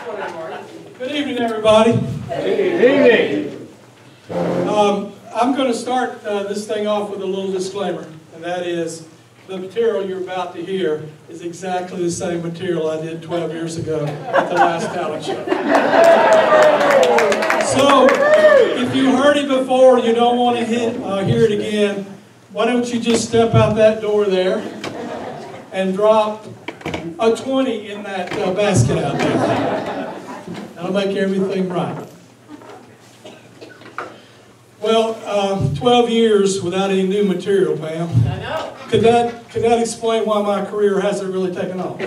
Good evening, everybody. Good evening. I'm going to start this thing off with a little disclaimer, and that is the material you're about to hear is exactly the same material I did 12 years ago at the last talent show. So, if you heard it before and you don't want to hear it again, why don't you just step out that door there and drop a 20 in that basket out there. That'll make everything right. Well, 12 years without any new material, Pam. I know. Could that explain why my career hasn't really taken off?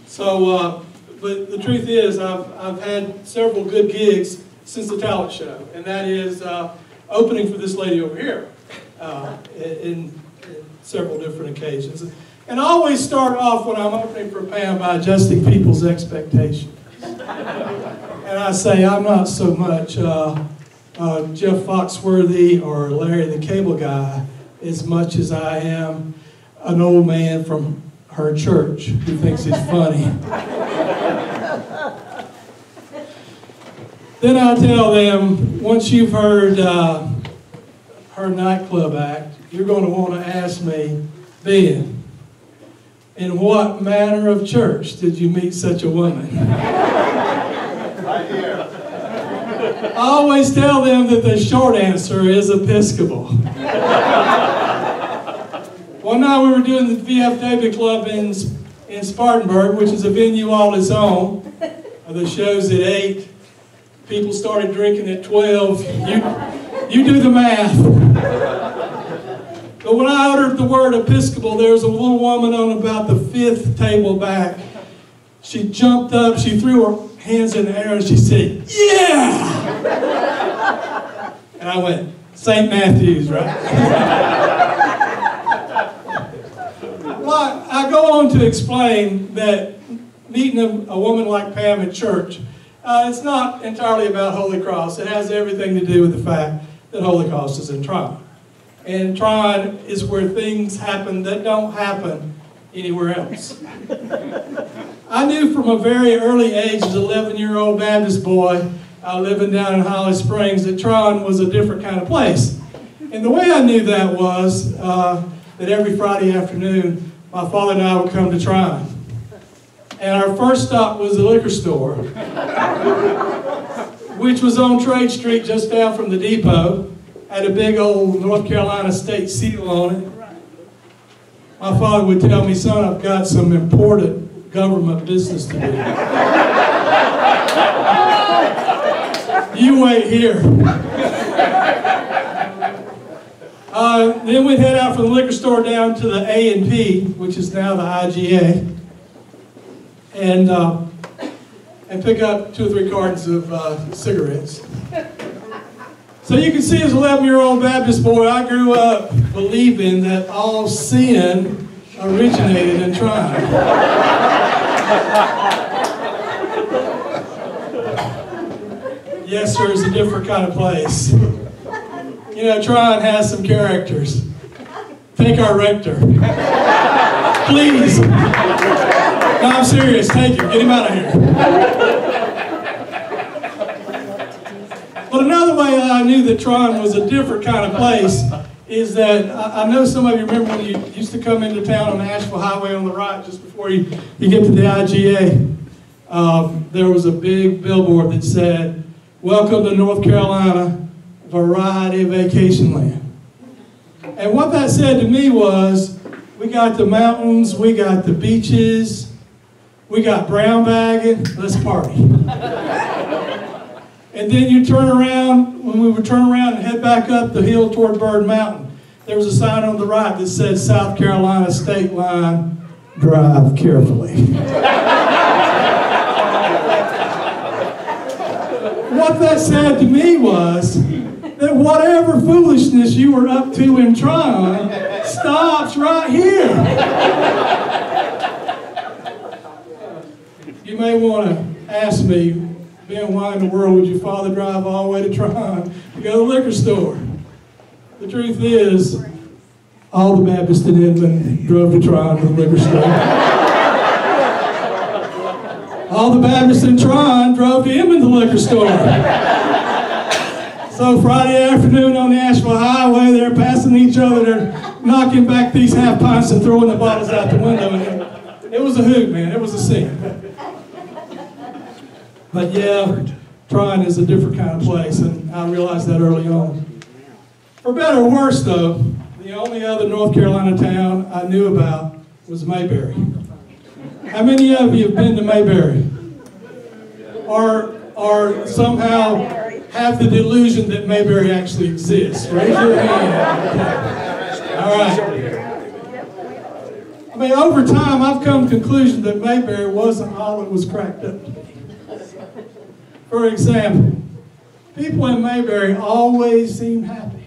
So, but the truth is, I've had several good gigs since the talent show, and that is opening for this lady over here in several different occasions. And I always start off when I'm opening for Pam by adjusting people's expectations. And I say, I'm not so much Jeff Foxworthy or Larry the Cable Guy as much as I am an old man from her church who thinks he's funny. Then I tell them, once you've heard her nightclub act, you're going to want to ask me, Ben, in what manner of church did you meet such a woman? Right here. I always tell them that the short answer is Episcopal. One night we were doing the VF David Club in Spartanburg, which is a venue all its own. The show's at 8. People started drinking at 12. You do the math. But when I uttered the word Episcopal, there was a little woman on about the 5th table back. She jumped up, she threw her hands in the air, and she said, "Yeah!" And I went, St. Matthew's, right? Well, I go on to explain that meeting a woman like Pam at church, it's not entirely about Holy Cross. It has everything to do with the fact that Holy Cross is in Tryon. And Tryon is where things happen that don't happen anywhere else. I knew from a very early age, as an 11-year-old Baptist boy living down in Holly Springs, that Tryon was a different kind of place. And the way I knew that was that every Friday afternoon, my father and I would come to Tryon. And our first stop was the liquor store, which was on Trade Street just down from the depot. Had a big old North Carolina state seal on it. My father would tell me, "Son, I've got some important government business to do. You wait here." Then we'd head out from the liquor store down to the A&P, which is now the IGA, and pick up 2 or 3 cartons of cigarettes. So you can see, as an 11-year-old Baptist boy, I grew up believing that all sin originated in Tryon. Yes, sir, it's a different kind of place. You know, Tryon has some characters. Take our rector. Please. No, I'm serious. Take him. Get him out of here. But another way I knew that Tryon was a different kind of place is that I know some of you remember when you used to come into town on the Asheville Highway on the right just before you get to the IGA. There was a big billboard that said, "Welcome to North Carolina, variety of vacation land." And what that said to me was, we got the mountains, we got the beaches, we got brown bagging, let's party. And then you turn around, when we would turn around and head back up the hill toward Bird Mountain, there was a sign on the right that said, "South Carolina State Line, drive carefully." What that said to me was that whatever foolishness you were up to in Tryon stops right here. You may want to ask me, "Ben, why in the world would your father drive all the way to Tryon to go to the liquor store?" The truth is, all the Baptists in Inman drove to Tryon to the liquor store. All the Baptists in Tryon drove to Inman to the liquor store. So Friday afternoon on the Asheville Highway, they're passing each other, they're knocking back these half pints and throwing the bottles out the window. And it was a hoot, man. It was a scene. But yeah, Tryon is a different kind of place, and I realized that early on. For better or worse, though, the only other North Carolina town I knew about was Mayberry. How many of you have been to Mayberry? Or somehow have the delusion that Mayberry actually exists? Raise your hand. Okay. All right. I mean, over time, I've come to the conclusion that Mayberry wasn't all it was cracked up to be. For example, people in Mayberry always seem happy,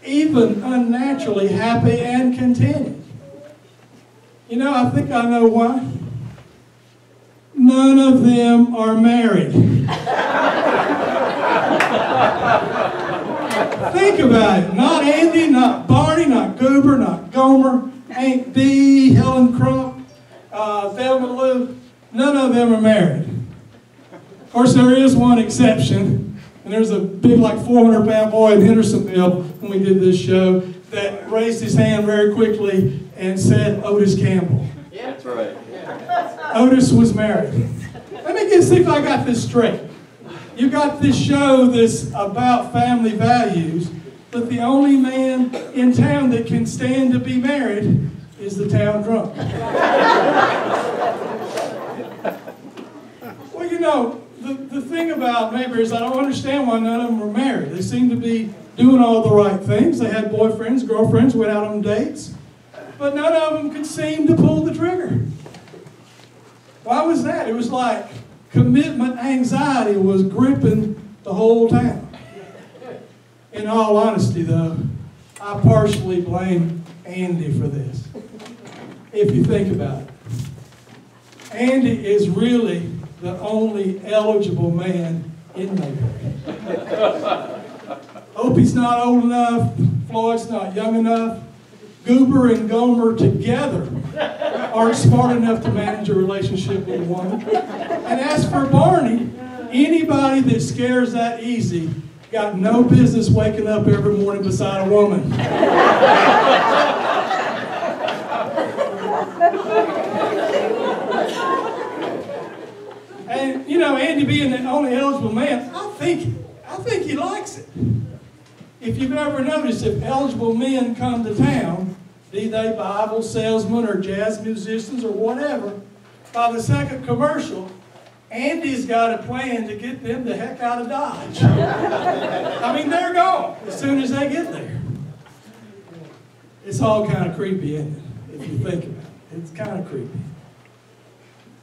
even unnaturally happy and contented. You know, I think I know why. None of them are married. Think about it. Not Andy, not Barney, not Goober, not Gomer, Aunt Bee, Helen Crump, Thelma Lou. None of them are married. Of course, there is one exception, and there's a big, like 400-pound boy in Hendersonville when we did this show that raised his hand very quickly and said Otis Campbell. Yeah, that's right. Otis was married. Let me see if I got this straight. You got this show that's about family values, but the only man in town that can stand to be married is the town drunk. Well, you know, the thing about Mayberry is I don't understand why none of them were married. They seem to be doing all the right things. They had boyfriends, girlfriends, went out on dates, but none of them could seem to pull the trigger. Why was that? It was like commitment anxiety was gripping the whole town. In all honesty, though, I partially blame Andy for this. If you think about it. Andy is really the only eligible man in Mayberry. Opie's not old enough. Floyd's not young enough. Goober and Gomer together aren't smart enough to manage a relationship with a woman. And as for Barney, anybody that scares that easy got no business waking up every morning beside a woman. And you know, Andy being the only eligible man, I think he likes it. If you've ever noticed, if eligible men come to town, be they Bible salesmen or jazz musicians or whatever, by the second commercial, Andy's got a plan to get them the heck out of Dodge. I mean, they're gone as soon as they get there. It's all kind of creepy, isn't it? If you think about it. It's kind of creepy.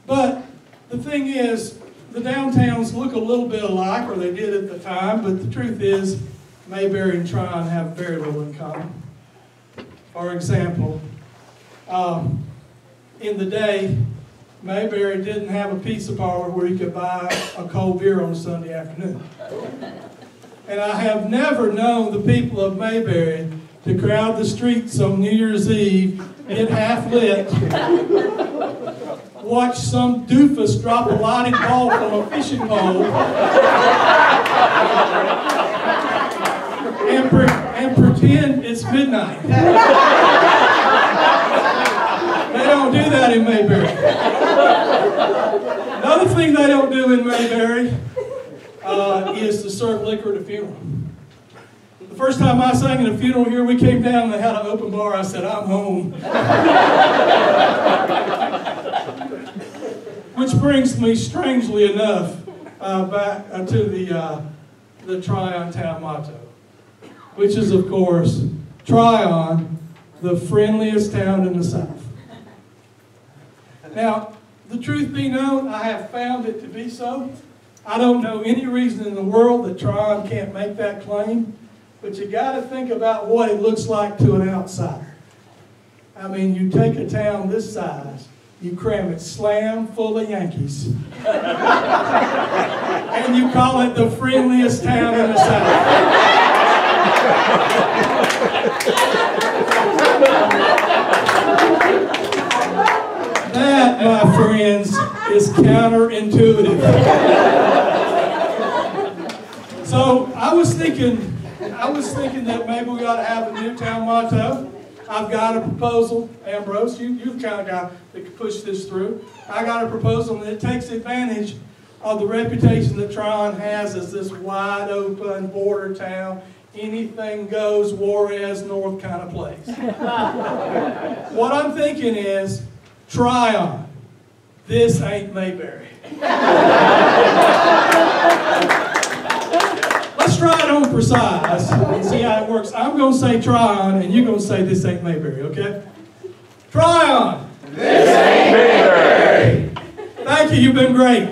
But the thing is, the downtowns look a little bit alike, or they did at the time, but the truth is, Mayberry and Tryon have very little in common. For example, in the day, Mayberry didn't have a pizza parlor where you could buy a cold beer on a Sunday afternoon. And I have never known the people of Mayberry to crowd the streets on New Year's Eve, get half lit, watch some doofus drop a lighted ball from a fishing pole, and pretend it's midnight. They don't do that in Mayberry. Another thing they don't do in Mayberry is to serve liquor at a funeral. The first time I sang at a funeral here, we came down and they had an open bar. I said, I'm home. Which brings me, strangely enough, back to the Tryon town motto, which is, of course, Tryon, the friendliest town in the South. Now, the truth be known, I have found it to be so. I don't know any reason in the world that Tryon can't make that claim, but you got to think about what it looks like to an outsider. I mean, you take a town this size, you cram it slam full of Yankees, and you call it the friendliest town in the South. friends, is counterintuitive. So I was thinking that maybe we ought to have a new town motto. I've got a proposal, Ambrose. You're the kind of guy that can push this through. I got a proposal that takes advantage of the reputation that Tryon has as this wide open border town, anything goes, Juarez North kind of place. What I'm thinking is, Tryon, this ain't Mayberry. Let's try it on precise and see how it works. I'm going to say Tryon, and you're going to say this ain't Mayberry, okay? Tryon! This ain't Mayberry! Thank you, you've been great.